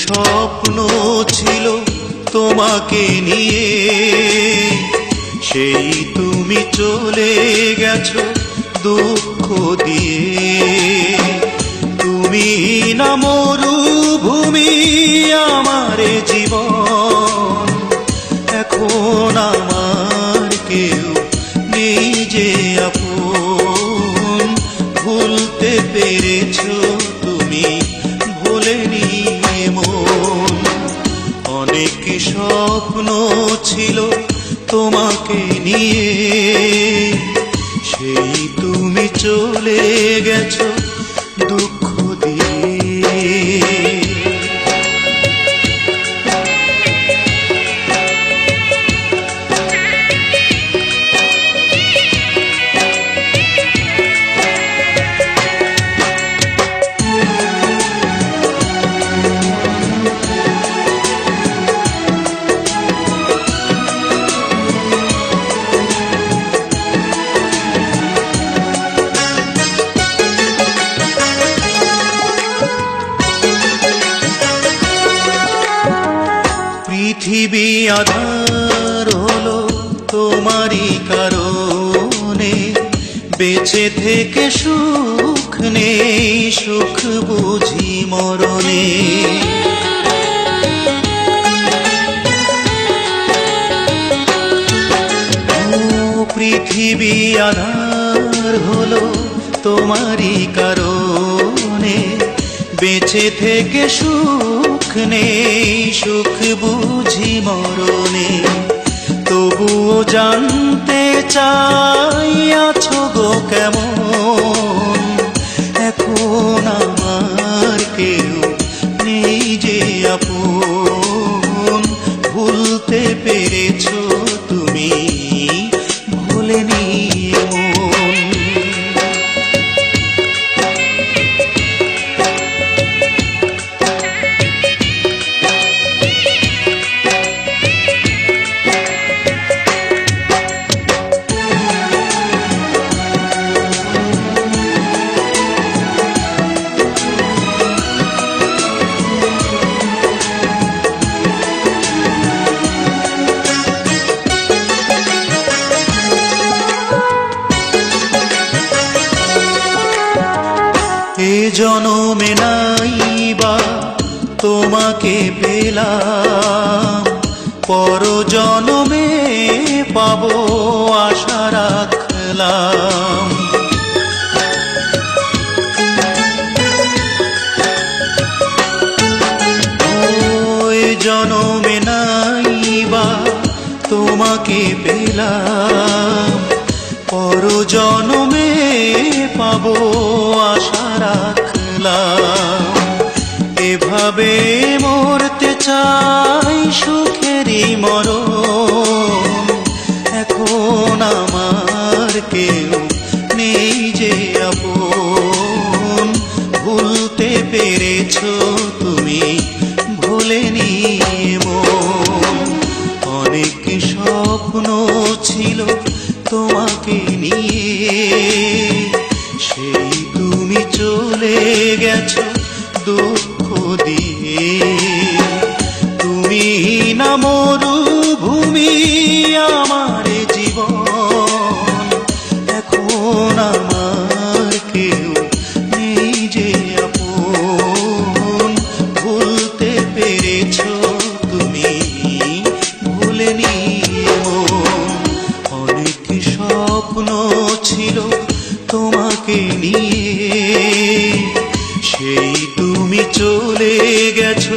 স্বপ্ন ছিল তোমাকে নিয়ে, সেই তুমি চলে গেছো দুঃখ দিয়ে। তুমি না মরুভূমি আমার জীবন, এখন আমার কেউ নেই যে আপন। ভুলতে পেরেছো তুমি, ভোলেনি মন। অনেক স্বপ্ন ছিল তোমাকে নিয়ে, সেই তুমি চলে গেছো দুঃখ দিয়ে। পৃথিবী আধার হলো তোমারই কারণে, বেঁচে থেকে সুখ নেই, সুখ বুঝি মরণে। পৃথিবী আধার হলো তোমারই কারণে, বেঁচে থেকে সুখ নেই, সুখ বুঝি মরণে। তবুও জানতে চাই আছো গো কেমন, এখন আমার কেউ নেই যে আপন। ভুলতে পেরেছো তুমি, ভোলেনি মন। এ জনমে নাইবা তোমাকে পেলাম, পর জনমে পাবো আশা রাখলাম। এ জনমে নাইবা তোমাকে পেলাম, পর জনমে পাবো আশা রাখলাম। এভাবে মরতে চাই সুখেরই মরণ, এখন আমার কেউ নেই যে আপন। ভুলতে পেরেছো তুমি, ভোলেনি মন। অনেক স্বপ্ন ছিল তোমাকে নিয়ে, সেই তুমি চলে গেছো দুঃখ দিয়ে। তুমি না মরুভূমি আমার জীবন, এখন আমার কেউ নেই যে আপন। ভুলতে পেরেছো তুমি, ভোলেনি মন। অনেক স্বপ্ন ছিল তোমাকে নিয়ে, সেই তুমি চলে গেছো